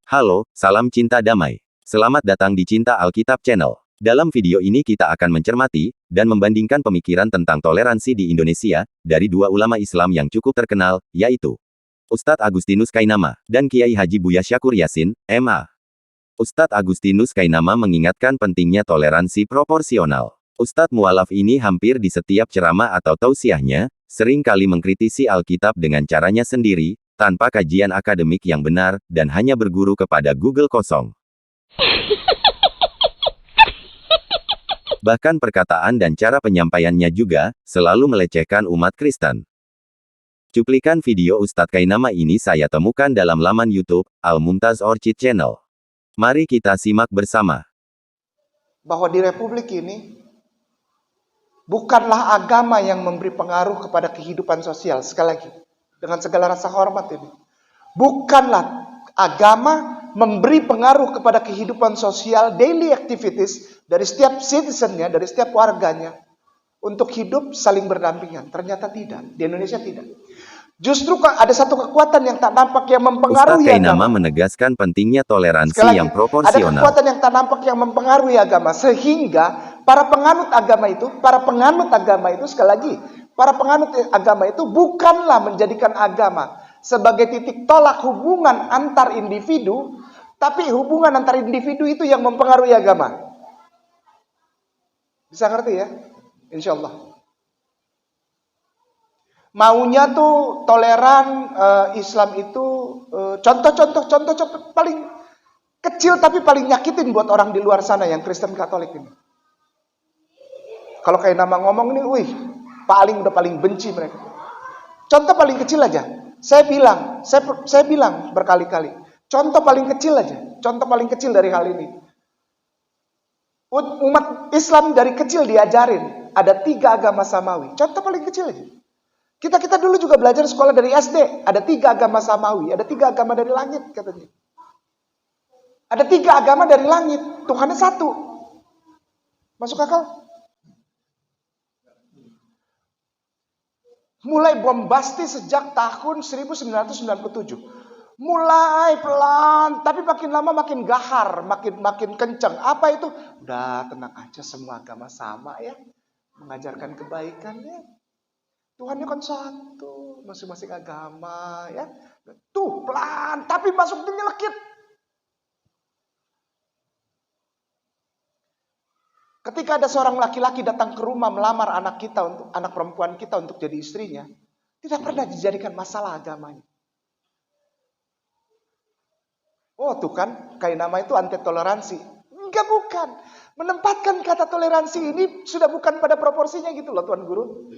Halo, salam cinta damai. Selamat datang di Cinta Alkitab Channel. Dalam video ini kita akan mencermati dan membandingkan pemikiran tentang toleransi di Indonesia dari dua ulama Islam yang cukup terkenal, yaitu Ustadz Agustinus Kainama dan Kiai Haji Buya Syakur Yasin, MA. Ustadz Agustinus Kainama mengingatkan pentingnya toleransi proporsional. Ustadz mualaf ini hampir di setiap ceramah atau tausiahnya, sering kali mengkritisi Alkitab dengan caranya sendiri, tanpa kajian akademik yang benar, dan hanya berguru kepada Google kosong. Bahkan perkataan dan cara penyampaiannya juga, selalu melecehkan umat Kristen. Cuplikan video Ustadz Kainama ini saya temukan dalam laman YouTube, Al-Mumtaz Orchid Channel. Mari kita simak bersama. Bahwa di Republik ini, bukanlah agama yang memberi pengaruh kepada kehidupan sosial. Sekali lagi, dengan segala rasa hormat ini. Bukanlah agama memberi pengaruh kepada kehidupan sosial, daily activities, dari setiap citizennya, dari setiap warganya, untuk hidup saling berdampingan. Ternyata tidak. Di Indonesia tidak. Justru ada satu kekuatan yang tak nampak yang mempengaruhi Ustadz Kainama agama. menegaskan pentingnya toleransi Sekali lagi, yang ada proporsional. kekuatan yang tak nampak yang mempengaruhi agama. Sehingga para penganut agama itu, sekali lagi, para penganut agama itu bukanlah menjadikan agama sebagai titik tolak hubungan antar individu, tapi hubungan antar individu itu yang mempengaruhi agama. Bisa ngerti ya? Insya Allah. Maunya tuh toleran, Islam itu contoh paling kecil tapi paling nyakitin buat orang di luar sana yang Kristen Katolik ini. Kalau kayak nama ngomong ini, udah paling benci mereka. Contoh paling kecil aja. Saya bilang berkali-kali. Contoh paling kecil aja. Contoh paling kecil dari hal ini. Umat Islam dari kecil diajarin ada 3 agama samawi. Contoh paling kecil aja. Kita dulu juga belajar sekolah dari SD. Ada 3 agama samawi. Ada 3 agama dari langit katanya. Ada 3 agama dari langit. Tuhannya 1. Masuk akal? Mulai bombastis sejak tahun 1997. Mulai pelan, tapi makin lama makin gahar, makin kencang. Apa itu? Udah tenang aja, semua agama sama ya. Mengajarkan kebaikan ya. Tuhannya kan 1, masing-masing agama ya. Tuh pelan, tapi masuk nyelekit. Ketika ada seorang laki-laki datang ke rumah melamar anak perempuan kita untuk jadi istrinya, tidak pernah dijadikan masalah agamanya. Oh tuh kan, Kainama itu anti toleransi. Enggak, bukan. Menempatkan kata toleransi ini sudah bukan pada proporsinya gitu loh Tuan Guru.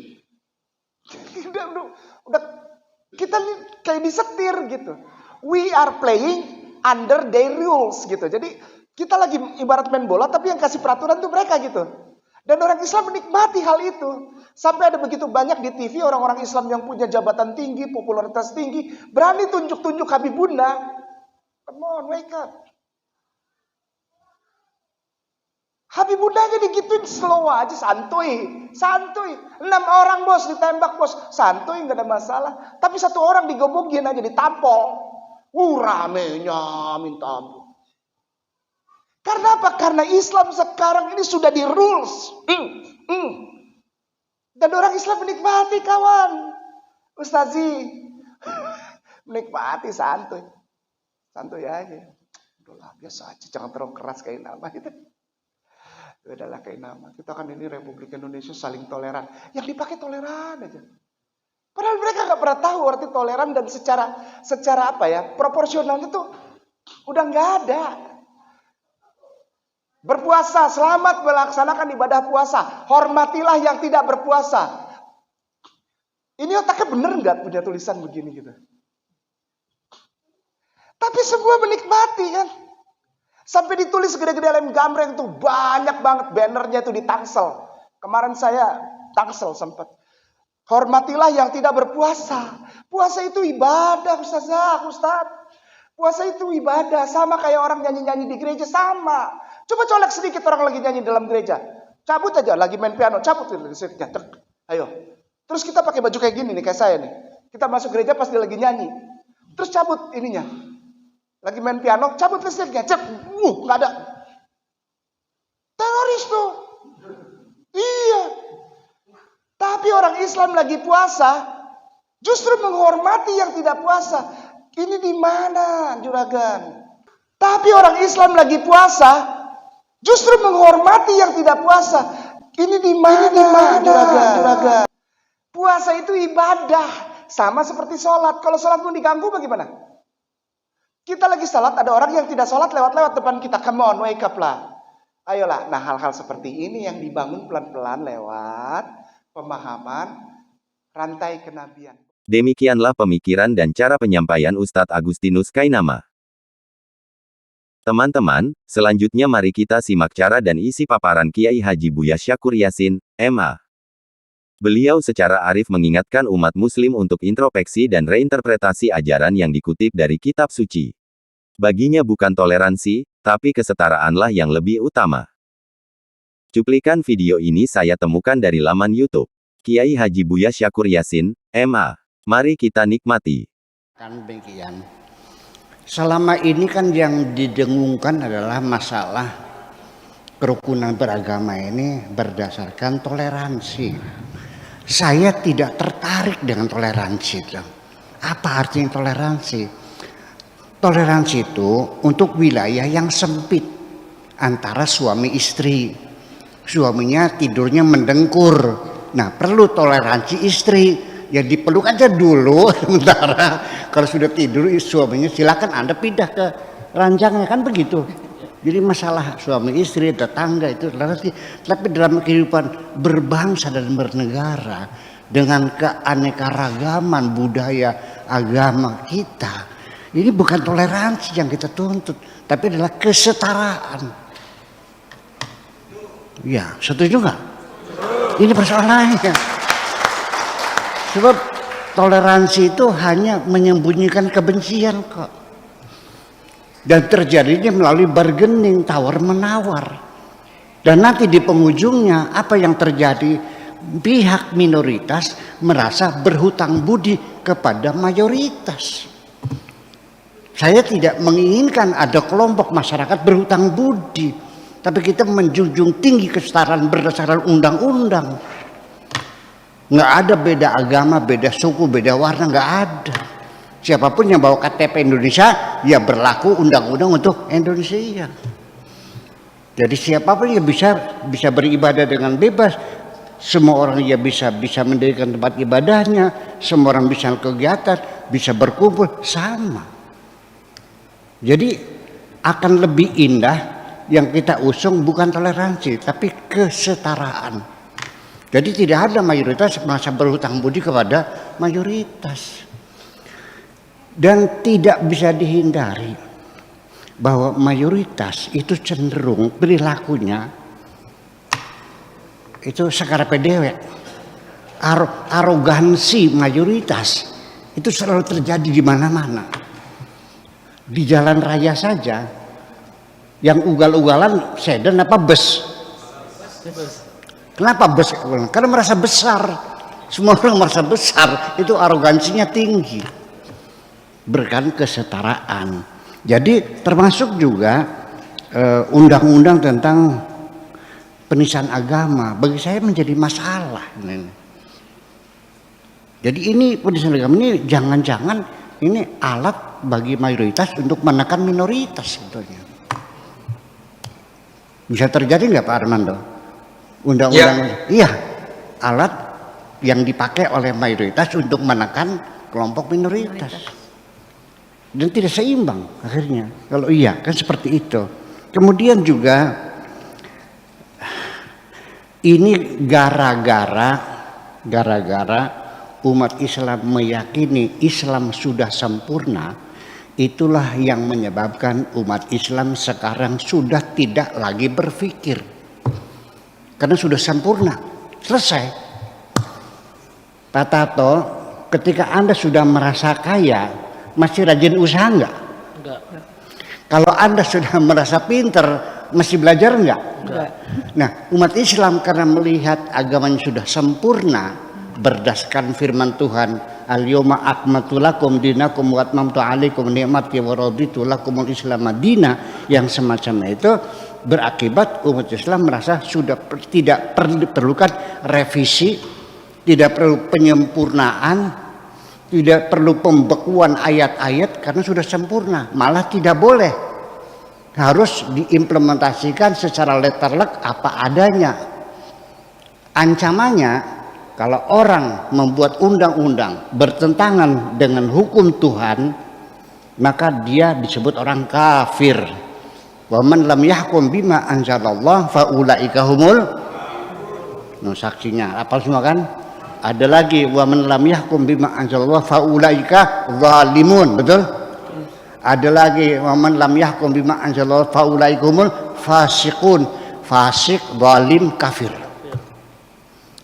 Udah kita kayak disetir gitu. We are playing under their rules gitu. Jadi kita lagi ibarat main bola, tapi yang kasih peraturan tuh mereka gitu. Dan orang Islam menikmati hal itu. Sampai ada begitu banyak di TV orang-orang Islam yang punya jabatan tinggi, popularitas tinggi, berani tunjuk-tunjuk Habibunda. Come on, wake up. Habibunda aja digituin slow aja, santuy. 6 orang bos ditembak bos, santuy nggak ada masalah. Tapi 1 orang digebukin aja, ditampol. Ramenya minta ampun. Karena apa? Karena Islam sekarang ini sudah di rules. Dan orang Islam menikmati kawan. Ustazi. Menikmati santuy. Santuy aja. Udahlah biasa aja. Jangan terlalu keras kayak nama itu. Udahlah kayak nama. Kita kan ini Republik Indonesia saling toleran. Yang dipakai toleran aja. Padahal mereka gak pernah tahu arti toleran dan secara apa ya. Proporsionalnya tuh udah gak ada. Berpuasa, selamat melaksanakan ibadah puasa. Hormatilah yang tidak berpuasa. Ini otaknya bener nggak punya tulisan begini gitu? Tapi semua menikmati kan. Sampai ditulis gede-gede lem gambreng tuh banyak banget bannernya tuh di Tangsel. Kemarin saya Tangsel sempat. Hormatilah yang tidak berpuasa. Puasa itu ibadah Ustaz. Puasa itu ibadah. Sama kayak orang nyanyi-nyanyi di gereja sama. Coba colek sedikit orang lagi nyanyi dalam gereja. Cabut aja, lagi main piano, cabut. Ayo. Terus kita pakai baju kayak gini nih, kayak saya nih. Kita masuk gereja pas dia lagi nyanyi. Terus cabut ininya. Lagi main piano, cabut listriknya, nggak ada. Teroris tuh. Iya. Tapi orang Islam lagi puasa, justru menghormati yang tidak puasa. Ini di mana, juragan? Tapi orang Islam lagi puasa, justru menghormati yang tidak puasa. Ini di mana, juragan? Puasa itu ibadah, sama seperti sholat. Kalau sholat pun diganggu bagaimana? Kita lagi sholat, ada orang yang tidak sholat lewat-lewat depan kita. Come on, wake up lah. Ayolah. Nah, hal-hal seperti ini yang dibangun pelan-pelan lewat pemahaman rantai kenabian. Demikianlah pemikiran dan cara penyampaian Ustadz Agustinus Kainama. Teman-teman, selanjutnya mari kita simak cara dan isi paparan Kiai Haji Buya Syakur Yasin, MA. Beliau secara arif mengingatkan umat muslim untuk introspeksi dan reinterpretasi ajaran yang dikutip dari kitab suci. Baginya bukan toleransi, tapi kesetaraanlah yang lebih utama. Cuplikan video ini saya temukan dari laman YouTube Kiai Haji Buya Syakur Yasin, MA. Mari kita nikmati. Kan demikian. Selama ini kan yang didengungkan adalah masalah kerukunan beragama ini berdasarkan toleransi. Saya tidak tertarik dengan toleransi itu. Apa artinya toleransi? Toleransi itu untuk wilayah yang sempit antara suami istri. Suaminya tidurnya mendengkur. Nah, perlu toleransi istri. Ya dipeluk aja dulu sementara. Kalau sudah tidur suaminya silakan Anda pindah ke ranjangnya, kan begitu. Jadi masalah suami istri, tetangga itu toleransi. Tapi dalam kehidupan berbangsa dan bernegara dengan keanekaragaman budaya agama kita, ini bukan toleransi yang kita tuntut, tapi adalah kesetaraan. Ya, setuju nggak? Ini persoalannya. Sebab toleransi itu hanya menyembunyikan kebencian kok. Dan terjadinya melalui bargaining, tawar-menawar. Dan nanti di penghujungnya apa yang terjadi? Pihak minoritas merasa berhutang budi kepada mayoritas. Saya tidak menginginkan ada kelompok masyarakat berhutang budi. Tapi kita menjunjung tinggi kesetaraan berdasarkan undang-undang. Nggak ada beda agama, beda suku, beda warna, nggak ada. Siapapun yang bawa KTP Indonesia, ya berlaku undang-undang untuk Indonesia. Jadi siapapun yang bisa beribadah dengan bebas. Semua orang ya bisa mendirikan tempat ibadahnya. Semua orang bisa kegiatan, bisa berkumpul, sama. Jadi akan lebih indah yang kita usung bukan toleransi, tapi kesetaraan. Jadi tidak ada mayoritas merasa berhutang budi kepada mayoritas. Dan tidak bisa dihindari bahwa mayoritas itu cenderung perilakunya itu sekarepe dewek. Arogansi mayoritas itu selalu terjadi di mana-mana. Di jalan raya saja yang ugal-ugalan sedan apa bus? Kenapa bus? Karena merasa besar. Semua orang merasa besar, itu arogansinya tinggi. Berikan kesetaraan. Jadi termasuk juga undang-undang tentang penistaan agama bagi saya menjadi masalah. Jadi ini penistaan agama ini jangan-jangan ini alat bagi mayoritas untuk menekan minoritas sebetulnya. Bisa terjadi nggak Pak Armando? Undang-undang iya alat yang dipakai oleh mayoritas untuk menekan kelompok minoritas dan tidak seimbang akhirnya. Kalau iya kan seperti itu. Kemudian juga ini gara-gara umat Islam meyakini Islam sudah sempurna, itulah yang menyebabkan umat Islam sekarang sudah tidak lagi berpikir. Karena sudah sempurna, selesai. Pak Tato, ketika Anda sudah merasa kaya, masih rajin usaha enggak? Enggak. Kalau Anda sudah merasa pinter, masih belajar enggak? Enggak. Nah, umat Islam karena melihat agamanya sudah sempurna, berdasarkan firman Tuhan, al-yawma akmaltu lakum dinakum wa atmamtu alaikum ni'mati wa raditu lakumul Islam madina, yang semacam itu berakibat umat Islam merasa sudah tidak perlukan revisi, tidak perlu penyempurnaan, tidak perlu pembekuan ayat-ayat karena sudah sempurna. Malah tidak boleh, harus diimplementasikan secara letterlek apa adanya. Ancamannya, kalau orang membuat undang-undang bertentangan dengan hukum Tuhan, maka dia disebut orang kafir. Wa man lam yahkum bima anzalallah fa ulaika humul, nah, saksinya apa semua kan? Ada lagi wa man lam yahkum bima anzalallah fa ulaika zalimun, betul? Ada lagi wa man lam yahkum bima anzalallah fa ulaika humul fasiqun, fasik, zalim, kafir.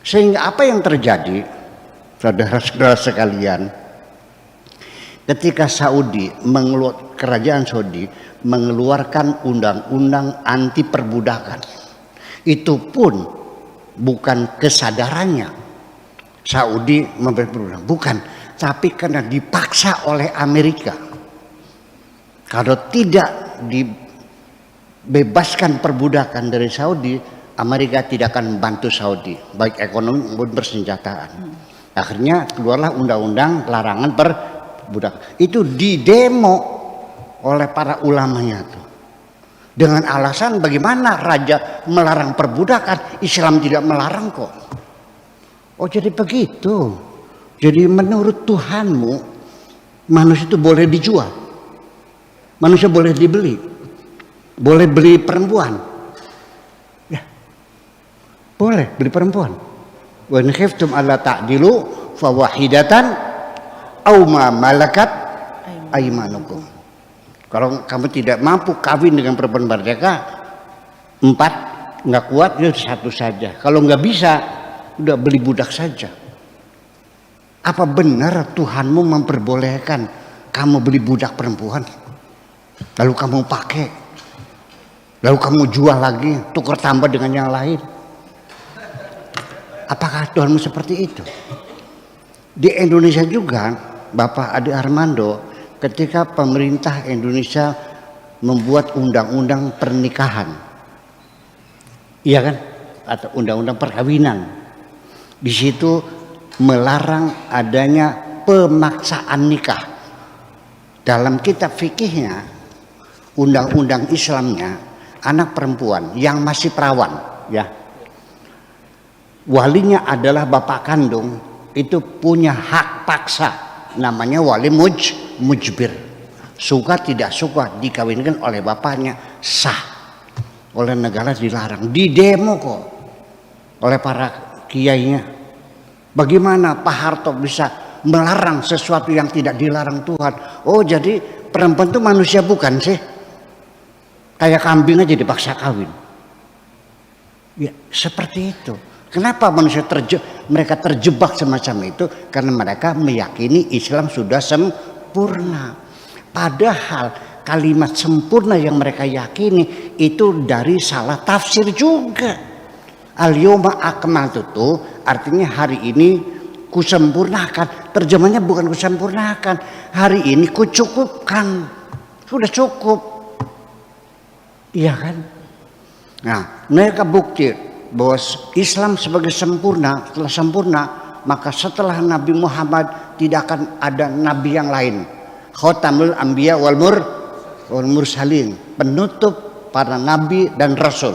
Sehingga apa yang terjadi, saudara-saudara sekalian, ketika kerajaan Saudi mengeluarkan undang-undang anti perbudakan, itu pun bukan kesadarannya Saudi memberi perbudakan, bukan, tapi karena dipaksa oleh Amerika. Kalau tidak dibebaskan perbudakan dari Saudi, Amerika tidak akan membantu Saudi baik ekonomi maupun persenjataan. Akhirnya keluarlah undang-undang larangan perbudakan. Itu didemo oleh para ulamanya tuh, dengan alasan bagaimana raja melarang perbudakan, Islam tidak melarang kok. Oh jadi begitu. Jadi menurut Tuhanmu manusia itu boleh dijual, manusia boleh dibeli, boleh beli perempuan, ya boleh beli perempuan. Wa in khiftum alla ta'dilu fawahidatan aw ma malakat aymanukum. Kalau kamu tidak mampu kawin dengan perempuan merdeka, 4 nggak kuat, ya 1 saja. Kalau nggak bisa, udah beli budak saja. Apa benar Tuhanmu memperbolehkan kamu beli budak perempuan, lalu kamu pakai, lalu kamu jual lagi, tukar tambah dengan yang lain? Apakah Tuhanmu seperti itu? Di Indonesia juga, Bapak Ade Armando, ketika pemerintah Indonesia membuat undang-undang pernikahan, iya kan, atau undang-undang perkawinan, di situ melarang adanya pemaksaan nikah. Dalam kitab fikihnya, undang-undang Islamnya, anak perempuan yang masih perawan, ya, walinya adalah bapak kandung, itu punya hak paksa, namanya wali mujbir. Suka tidak suka dikawinkan oleh bapaknya, sah. Oleh negara dilarang, didemo kok oleh para kiainya. Bagaimana Pak Harto bisa melarang sesuatu yang tidak dilarang Tuhan? Oh jadi perempuan itu manusia bukan sih? Kayak kambing aja dipaksa kawin. Ya seperti itu. Kenapa manusia mereka terjebak semacam itu? Karena mereka meyakini Islam sudah sempurna. Padahal kalimat sempurna yang mereka yakini itu dari salah tafsir juga. Al-yawma akmaltu itu artinya hari ini kusempurnakan. Terjemahnya bukan kusempurnakan, hari ini kucukupkan. Sudah cukup. Iya kan? Nah, mereka bukti bahwa Islam sebagai sempurna, setelah sempurna, maka setelah Nabi Muhammad tidak akan ada nabi yang lain. Khotamul anbiya wal mursalin, penutup para nabi dan rasul.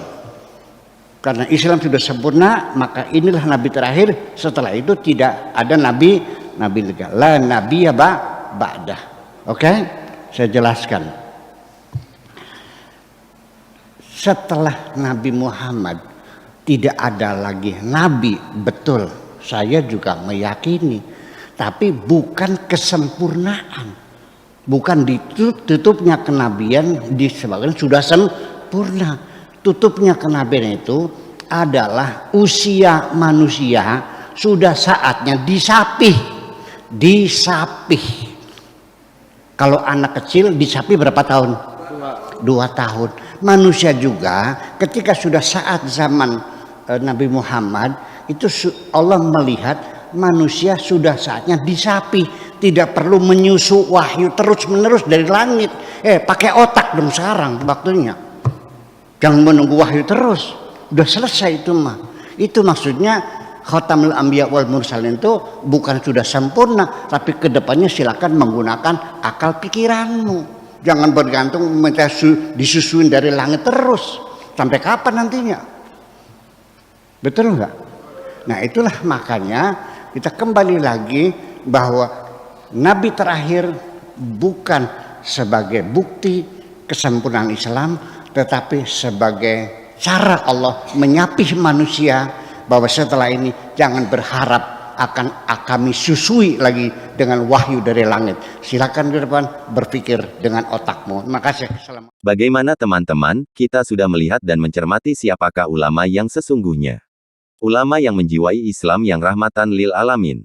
Karena Islam sudah sempurna, maka inilah nabi terakhir. Setelah itu tidak ada nabi lagi. La nabiyya ba'dah. Oke? Saya jelaskan. Setelah Nabi Muhammad tidak ada lagi nabi, betul. Saya juga meyakini, tapi bukan kesempurnaan, bukan ditutupnya kenabian disebabkan sudah sempurna. Tutupnya kenabian itu adalah usia manusia sudah saatnya disapih. Kalau anak kecil disapih berapa tahun? 2 tahun. Manusia juga ketika sudah saat zaman Nabi Muhammad itu Allah melihat manusia sudah saatnya disapi, tidak perlu menyusu wahyu terus-menerus dari langit. Pakai otak dong sekarang waktunya. Jangan menunggu wahyu terus. Udah selesai itu mah. Itu maksudnya Khatamul Anbiya wal Mursalin itu bukan sudah sempurna, tapi kedepannya silakan menggunakan akal pikiranmu. Jangan bergantung minta disusuin dari langit terus. Sampai kapan nantinya? Betul nggak? Nah itulah makanya kita kembali lagi bahwa Nabi terakhir bukan sebagai bukti kesempurnaan Islam, tetapi sebagai cara Allah menyapih manusia bahwa setelah ini jangan berharap akan kami susui lagi dengan wahyu dari langit. Silakan ke depan berpikir dengan otakmu. Terima kasih. Bagaimana teman-teman, kita sudah melihat dan mencermati siapakah ulama yang sesungguhnya. Ulama yang menjiwai Islam yang rahmatan lil alamin.